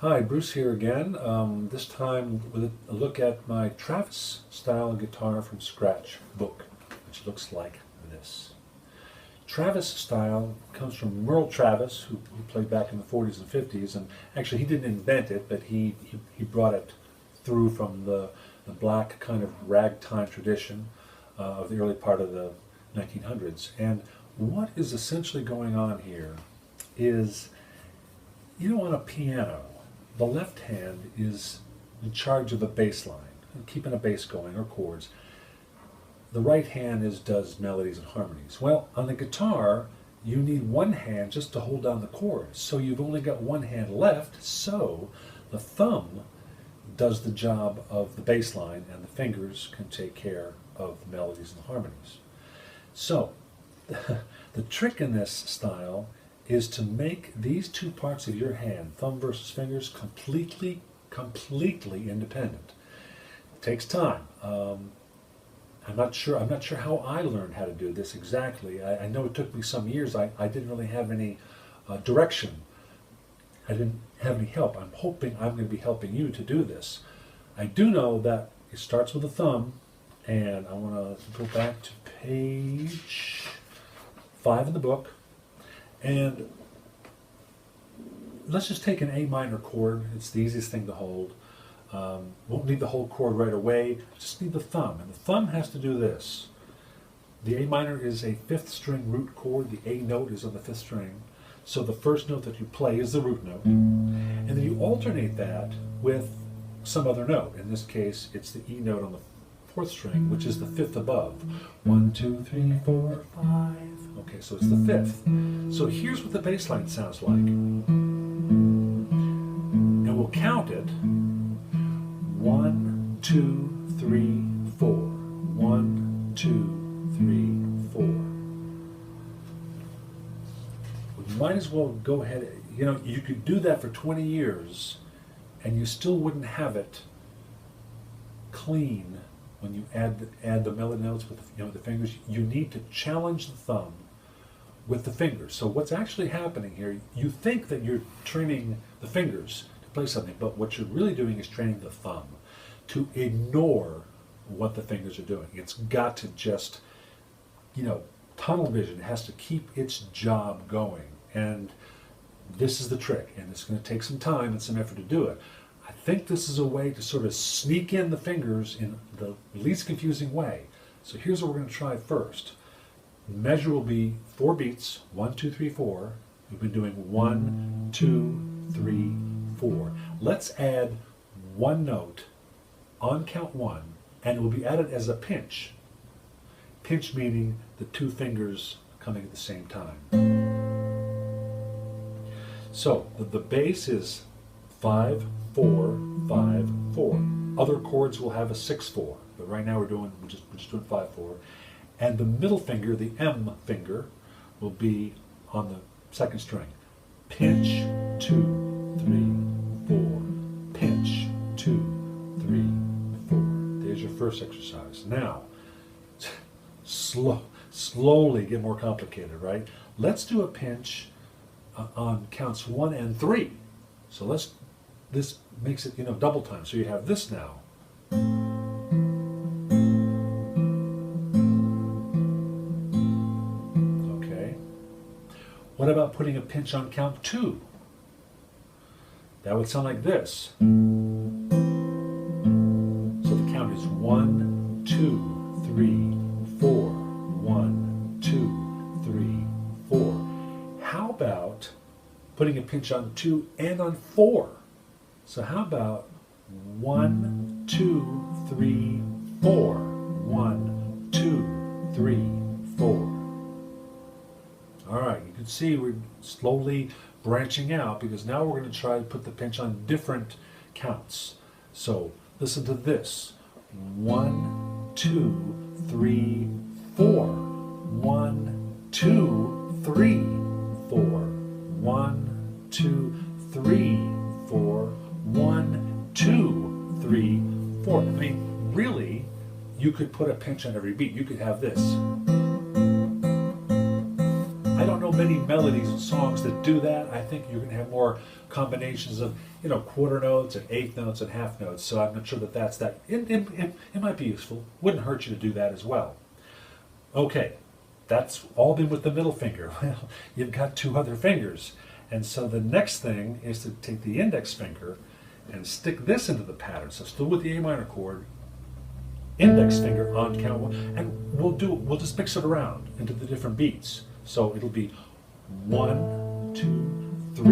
Hi, Bruce here again. This time with a look at my Travis style guitar from scratch book, which looks like this. Travis style comes from Merle Travis, who played back in the 40s and 50s, and actually he didn't invent it, but he brought it through from the black kind of ragtime tradition of the early part of the 1900s. And what is essentially going on here is, on a piano, the left hand is in charge of the bass line, keeping a bass going, or chords. The right hand does melodies and harmonies. Well, on the guitar, you need one hand just to hold down the chords. So you've only got one hand left, so the thumb does the job of the bass line, and the fingers can take care of the melodies and the harmonies. So, the trick in this style is to make these two parts of your hand, thumb versus fingers, completely independent. It takes time. I'm not sure how I learned how to do this exactly. I know it took me some years. I didn't really have any direction. I didn't have any help. I'm hoping I'm going to be helping you to do this. I do know that it starts with the thumb, and I want to go back to page 5 in the book. And let's just take an A minor chord. It's the easiest thing to hold. Won't need the whole chord right away, just need the thumb. And the thumb has to do this. The A minor is a 5th string root chord. The A note is on the 5th string. So the first note that you play is the root note. And then you alternate that with some other note. In this case, it's the E note on the 4th string, which is the 5th above. 1, 2, 3, 4, 5. Okay, so it's the 5th. So here's what the bass line sounds like. And we'll count it. 1, 2, 3, 4. 1, 2, 3, 4. We might as well go ahead. You could do that for 20 years, and you still wouldn't have it clean. When you add the melody notes with the fingers, you need to challenge the thumb with the fingers. So what's actually happening here, you think that you're training the fingers to play something, but what you're really doing is training the thumb to ignore what the fingers are doing. It's got to just, tunnel vision. It has to keep its job going. And this is the trick, and it's going to take some time and some effort to do it. I think this is a way to sort of sneak in the fingers in the least confusing way. So here's what we're going to try first. The measure will be 4 beats, 1, 2, 3, 4. We've been doing 1, 2, 3, 4. Let's add one note on count 1, and it will be added as a pinch. Pinch meaning the two fingers coming at the same time. So the bass is 5, 4, 5, 4. Other chords will have a 6, 4, but right now we're just doing 5, 4. And the middle finger, the M finger, will be on the 2nd string. Pinch, 2, 3, 4. Pinch, 2, 3, 4. There's your first exercise. Now, slowly get more complicated, right? Let's do a pinch on counts 1 and 3. So this makes it, double time. So you have this now. Okay. What about putting a pinch on count 2? That would sound like this. So the count is 1, 2, 3, 4. 1, 2, 3, 4. How about putting a pinch on 2 and on 4? So how about 1, 2, 3, 4. 1, 2, 3, 4. All right, you can see we're slowly branching out, because now we're going to try to put the pinch on different counts. So listen to this. 1, 2, 3, 4. 1, 2, 3, 4. 1, 2, 3, 4. 1, 2, 3, 4. I mean, really, you could put a pinch on every beat. You could have this. I don't know many melodies and songs that do that. I think you're going to have more combinations of, quarter notes and eighth notes and half notes. So I'm not sure that that's that. It might be useful. Wouldn't hurt you to do that as well. Okay, that's all been with the middle finger. Well, you've got two other fingers. And so the next thing is to take the index finger and stick this into the pattern. So still with the A minor chord, index finger on count one, and we'll just mix it around into the different beats. So it'll be 1, 2, 3, 4,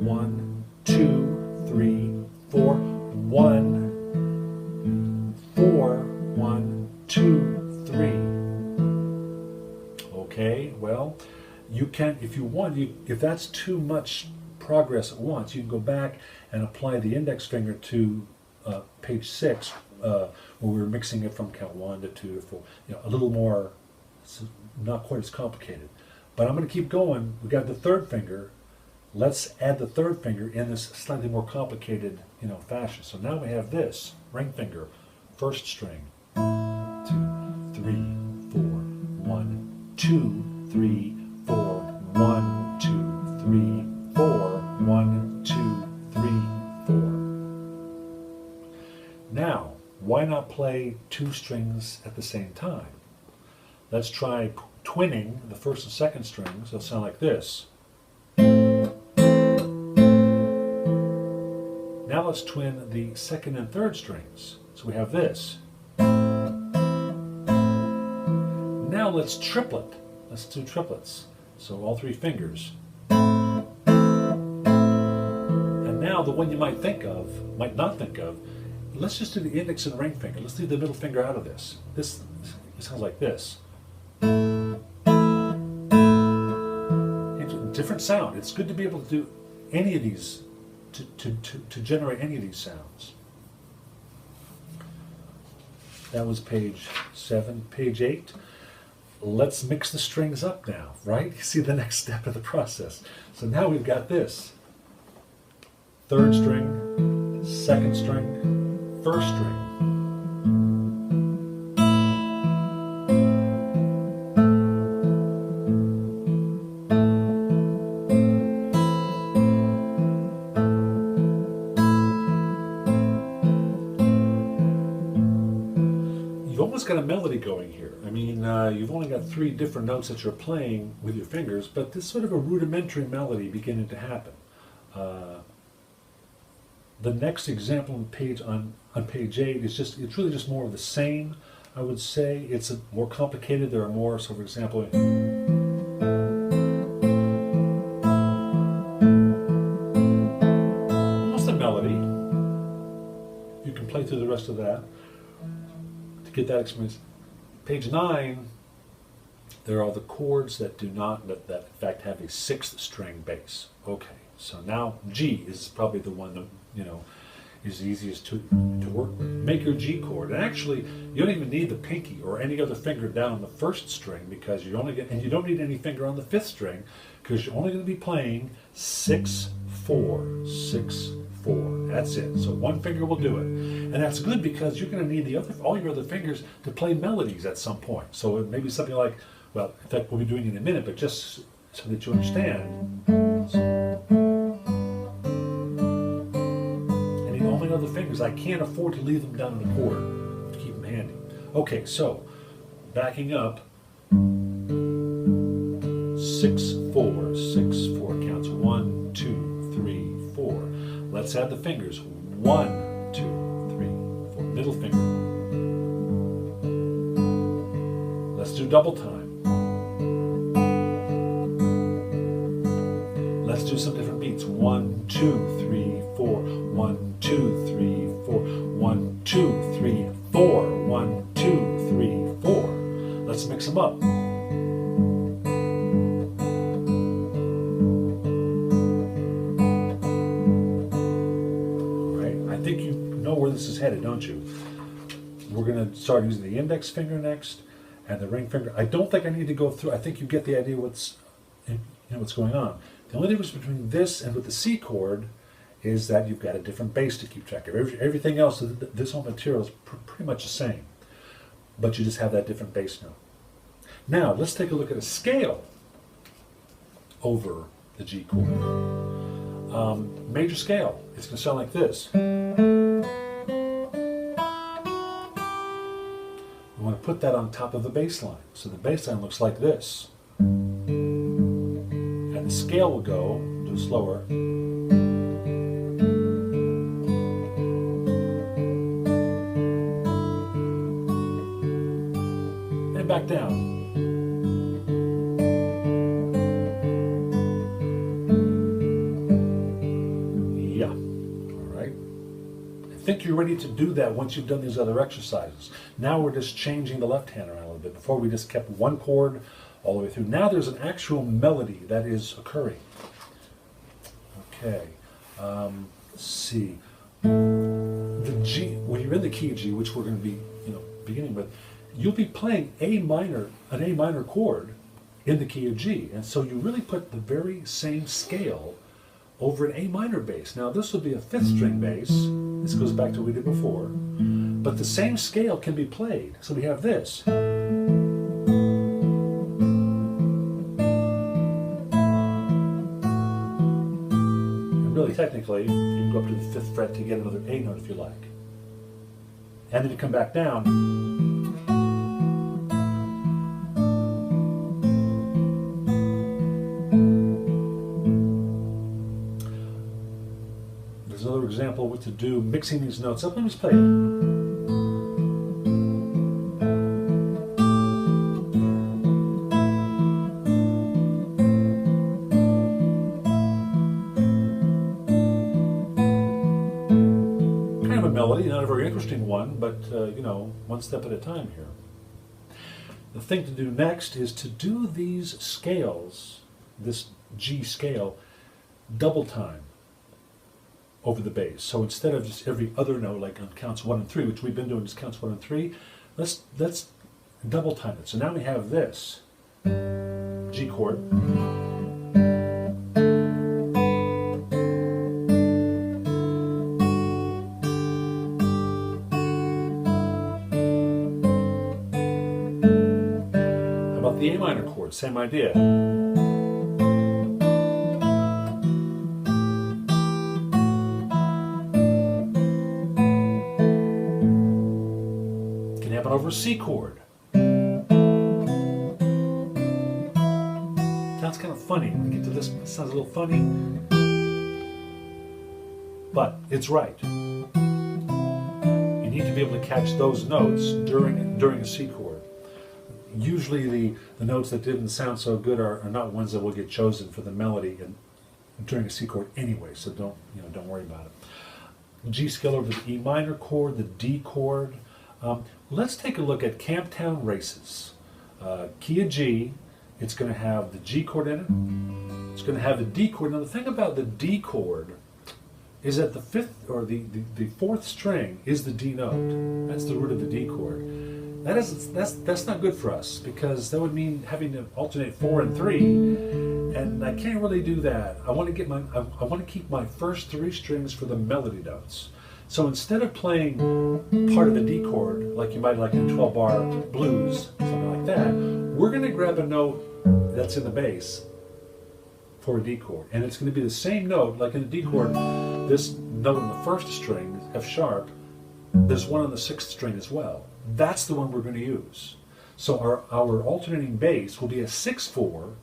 1, 2, 3, 4, 1, 4, 1, 2, 3. Okay, well, you can, if you want, if that's too much progress at once, you can go back and apply the index finger to page 6, where we were mixing it from count 1 to 2 to 4, a little more, not quite as complicated. But I'm going to keep going. We got the third finger. Let's add the third finger in this slightly more complicated, fashion. So now we have this ring finger, first string, 2, 3, 4, 1, 2, 3, 4, 1, 2, 3, 4, 1, 2, 3, 4. Now, why not play two strings at the same time? Let's try twinning the first and second strings. It'll sound like this. Now let's twin the second and third strings. So we have this. Now let's triplet. Let's do triplets. So all three fingers. And now the one you might not think of, let's just do the index and ring finger. Let's leave the middle finger out of this. This sounds like this. Different sound. It's good to be able to do any of these, to generate any of these sounds. That was page 7. Page 8. Let's mix the strings up now, right? You see the next step of the process. So now we've got this. Third string, second string, first string. Got a melody going here. I mean, you've only got 3 different notes that you're playing with your fingers, but there's sort of a rudimentary melody beginning to happen. The next example on page 8 is it's really just more of the same. I would say it's more complicated. There are more. So, for example, almost a melody. You can play through the rest of that. Get that experience. Page 9, there are the chords that do not, that in fact have a 6th string bass. Okay, so now G is probably the one that, is easiest to work with. Make your G chord. And actually, you don't even need the pinky or any other finger down on the first string, because you don't need any finger on the 5th string, because you're only going to be playing 6, 4, 6, 4. That's it. So one finger will do it. And that's good, because you're going to need all your other fingers to play melodies at some point. So it may be something like, well, in fact, we'll be doing it in a minute, but just so that you understand. And all my other fingers, I can't afford to leave them down in the chord. To keep them handy. Okay, so backing up, 6, 4, 6, 4 counts. 1, 2, 3, 4. Let's add the fingers. 1, 2, 3, 4. Middle finger. Let's do double time. Let's do some different beats. 1, 2, 3, 4. 1, 2, 3, 4. 1, 2, 3, 4. 1, 2, 3, 4. Let's mix them up. This is headed, don't you? We're going to start using the index finger next and the ring finger. I don't think I need to go through. I think you get the idea what's going on. The only difference between this and with the C chord is that you've got a different bass to keep track of. Everything else, this whole material is pretty much the same, but you just have that different bass note. Now let's take a look at a scale. over the G chord. Major scale, it's going to sound like this. We want to put that on top of the bass line. So the bass line looks like this. And the scale will go, do slower. And back down. I think you're ready to do that once you've done these other exercises. Now we're just changing the left hand around a little bit. Before we just kept one chord all the way through. Now there's an actual melody that is occurring. Okay, let's see. The G, when you're in the key of G, which we're going to be, beginning with, you'll be playing an A minor chord in the key of G, and so you really put the very same scale over an A minor bass. Now this would be a 5th string bass. This goes back to what we did before. But the same scale can be played. So we have this. And really technically, you can go up to the 5th fret to get another A note if you like. And then you come back down. Another example of what to do, mixing these notes up. Let me just play it. Kind of a melody, not a very interesting one, but one step at a time here. The thing to do next is to do these scales, this G scale, double time over the bass. So instead of just every other note, like on counts 1 and 3, which we've been doing just counts 1 and 3, let's double time it. So now we have this G chord. How about the A minor chord? Same idea. Over C chord. Sounds kind of funny. When we get to this, it sounds a little funny, but it's right. You need to be able to catch those notes during a C chord. Usually the notes that didn't sound so good are not ones that will get chosen for the melody during a C chord anyway, so don't worry about it. G scale over the E minor chord, the D chord. Let's take a look at Camptown Races. Key of G, it's going to have the G chord in it. It's going to have the D chord. Now the thing about the D chord is that the 5th or the 4th string is the D note. That's the root of the D chord. That's not good for us, because that would mean having to alternate 4 and 3, and I can't really do that. I want to keep my first 3 strings for the melody notes. So instead of playing part of the D chord, like you might like in a 12-bar blues, something like that, we're going to grab a note that's in the bass for a D chord. And it's going to be the same note, like in the D chord, this note on the 1st string, F sharp, there's one on the 6th string as well. That's the one we're going to use. So our alternating bass will be a 6/4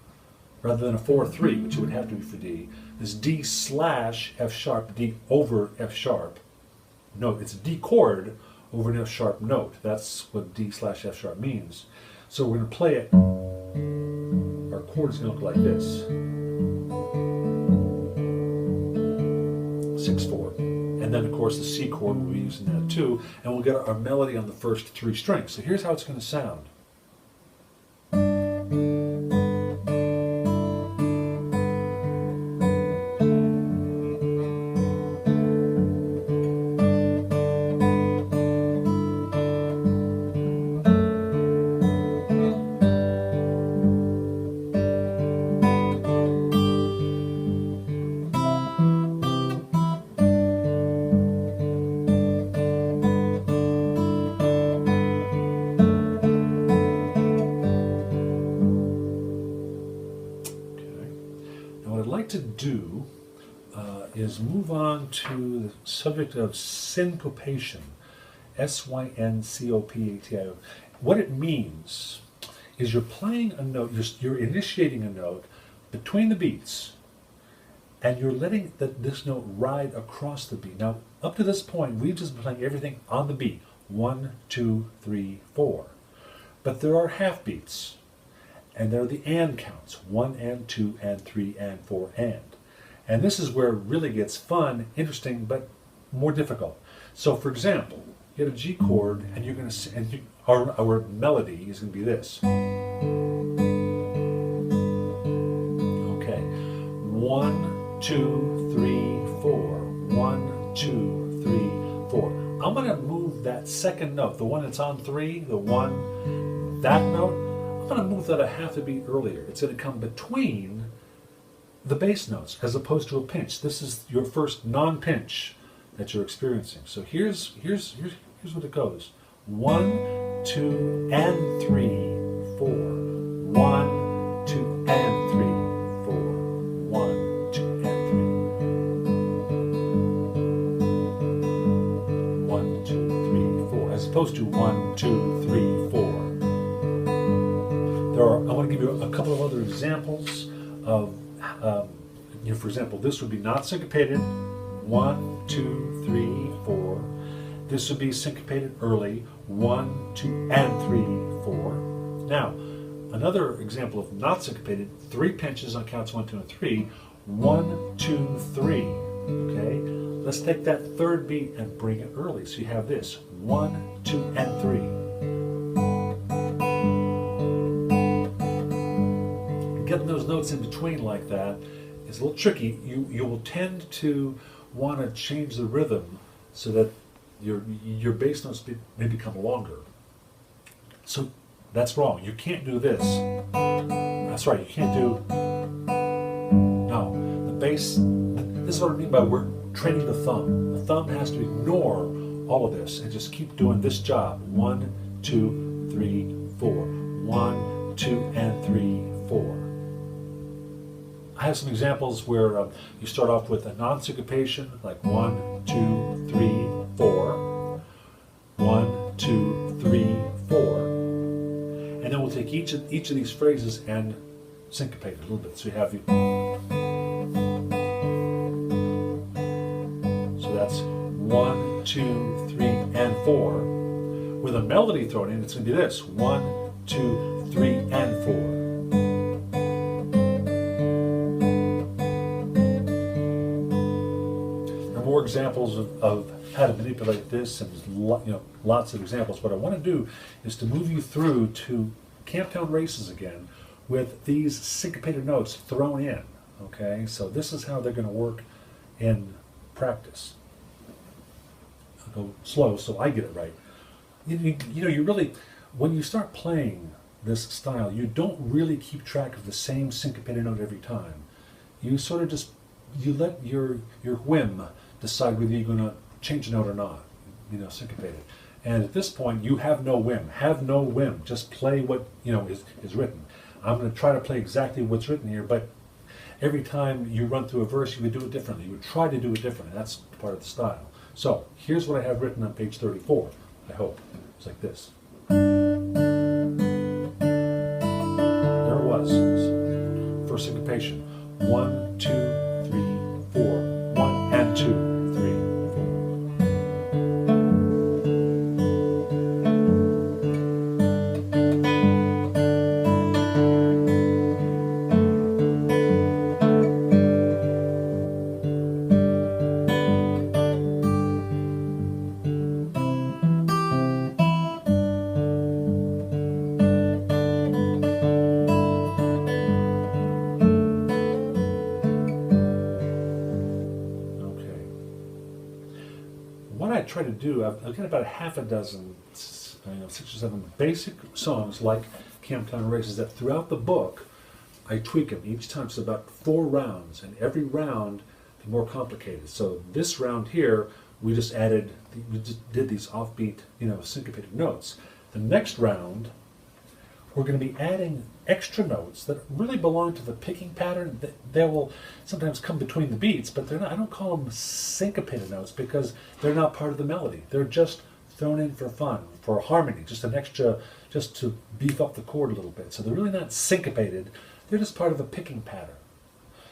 rather than a 4/3, which it would have to be for D. This D slash F sharp, D over F sharp. Note, it's a D chord over an F sharp note. That's what D slash F sharp means. So we're going to play it. Our chord is going to look like this. 6/4. And then of course the C chord, we'll be using that too. And we'll get our melody on the first 3 strings. So here's how it's going to sound. is move on to the subject of syncopation. Syncopatio. What it means is you're playing a note, you're initiating a note between the beats, and you're letting this note ride across the beat. Now, up to this point, we've just been playing everything on the beat. 1, 2, 3, 4. But there are half beats, and there are the and counts. 1 and 2 and 3 and 4 and. And this is where it really gets fun, interesting, but more difficult. So, for example, you get a G chord, and you're going to, our melody is going to be this. Okay, 1, 2, 3, 4. 1, 2, 3, 4. I'm going to move that second note, the one that's on 3, the one, that note. I'm going to move that a half a beat earlier. It's going to come between the bass notes as opposed to a pinch. This is your first non-pinch that you're experiencing. So here's what it goes. 1, 2, and 3, 4. 1, 2, and 3, 4. 1, 2, and 3. 1, 2, 3, 4. As opposed to 1, 2, 3, 4. I want to give you a couple of other examples of, for example, this would be not syncopated. 1, 2, 3, 4. This would be syncopated early. 1, 2, and 3, 4. Now, another example of not syncopated, 3 pinches on counts 1, 2, and 3. 1, 2, 3. Okay? Let's take that third beat and bring it early. So you have this. 1, 2, and 3. Getting those notes in between like that is a little tricky. You will tend to want to change the rhythm so that your bass notes may become longer. So that's wrong. You can't do this. That's right. You can't do. No, the bass. This is what I mean by we're training the thumb. The thumb has to ignore all of this and just keep doing this job. 1, 2, 3, 4. 1, 2, and 3, 4. I have some examples where you start off with a non-syncopation, like 1, 2, 3, 4. 1, 2, 3, 4. And then we'll take each of these phrases and syncopate it a little bit. So you have so that's 1, 2, 3, and 4. With a melody thrown in, it's going to be this: 1, 2, 3, and 4. More examples of how to manipulate this, and lots of examples. What I want to do is to move you through to Camptown races again with these syncopated notes thrown in. Okay, so this is how they're going to work in practice. I'll go slow so I get it right. You really, when you start playing this style, you don't really keep track of the same syncopated note every time. You sort of just let your whim decide whether you're going to change a note or not, syncopate it. And at this point, you have no whim. Have no whim. Just play what is written. I'm going to try to play exactly what's written here, but every time you run through a verse, you would do it differently. You would try to do it differently. That's part of the style. So here's what I have written on page 34. I hope it's like this. There it was. First syncopation. 1, 2, 3, 4. 1 and 2. Try to do, I've got about half a dozen, 6 or 7 basic songs like Camptown Races that throughout the book I tweak them each time. So about 4 rounds, and every round is more complicated. So this round here we just did these offbeat syncopated notes. The next round we're going to be adding extra notes that really belong to the picking pattern. They will sometimes come between the beats, but they're not, I don't call them syncopated notes because they're not part of the melody. They're just thrown in for fun, for harmony, just an extra, just to beef up the chord a little bit. So they're really not syncopated. They're just part of a picking pattern.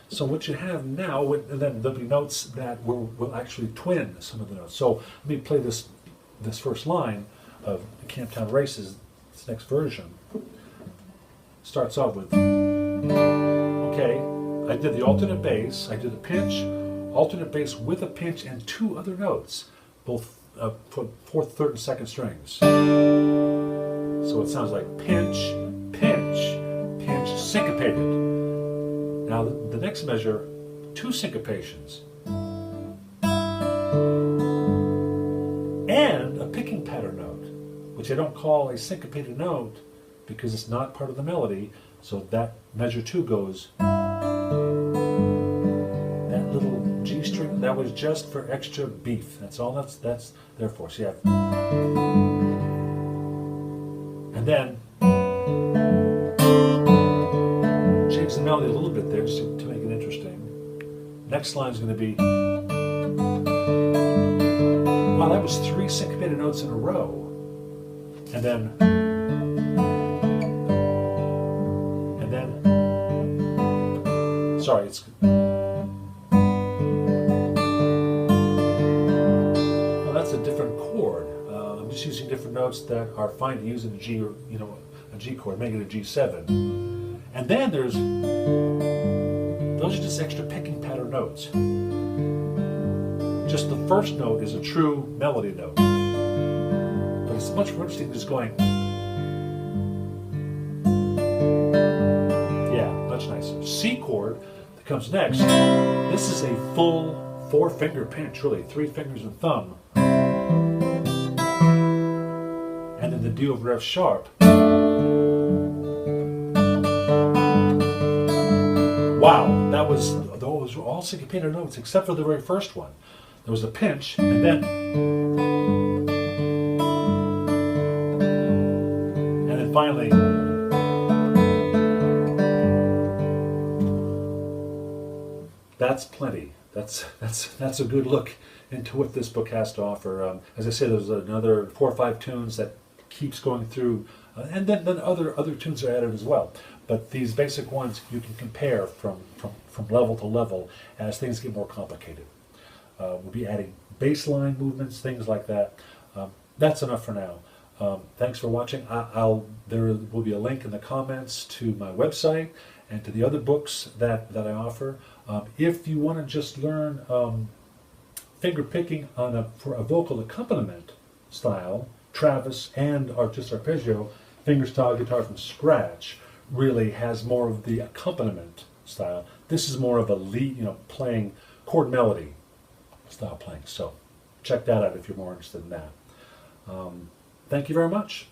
So what you have now, and then there'll be notes that will actually twin some of the notes. So let me play this first line of the Camptown Races, this next version. Starts off with, okay, I did the alternate bass, I did a pinch, alternate bass with a pinch and two other notes, both for fourth, third, and second strings. So it sounds like pinch, pinch, pinch, syncopated. Now the next measure, two syncopations. And a picking pattern note, which I don't call a syncopated note because it's not part of the melody. So that measure 2 goes, that little G string, that was just for extra beef. That's all that's there for. So you have, and then change the melody a little bit there just to make it interesting. Next line is going to be, wow, that was 3 syncopated notes in a row. And then, sorry, it's, well, that's a different chord. I'm just using different notes that are fine to use in a G, or a G chord, make it a G7. And then those are just extra picking pattern notes. Just the first note is a true melody note. But it's much more interesting just going, yeah, much nicer. C chord that comes next, this is a full 4-finger pinch, really, 3 fingers and thumb. And then the D over F sharp. Wow, those were all syncopated notes except for the very first one. There was a pinch, and then finally, that's plenty. That's a good look into what this book has to offer. As I say, there's another 4 or 5 tunes that keeps going through, and then other tunes are added as well. But these basic ones you can compare from level to level as things get more complicated. We'll be adding bass line movements, things like that. That's enough for now. Thanks for watching. There will be a link in the comments to my website and to the other books that I offer. If you want to just learn finger picking for a vocal accompaniment style, Travis and just arpeggio, fingerstyle guitar from scratch really has more of the accompaniment style. This is more of a lead, playing chord melody style playing. So check that out if you're more interested in that. Thank you very much.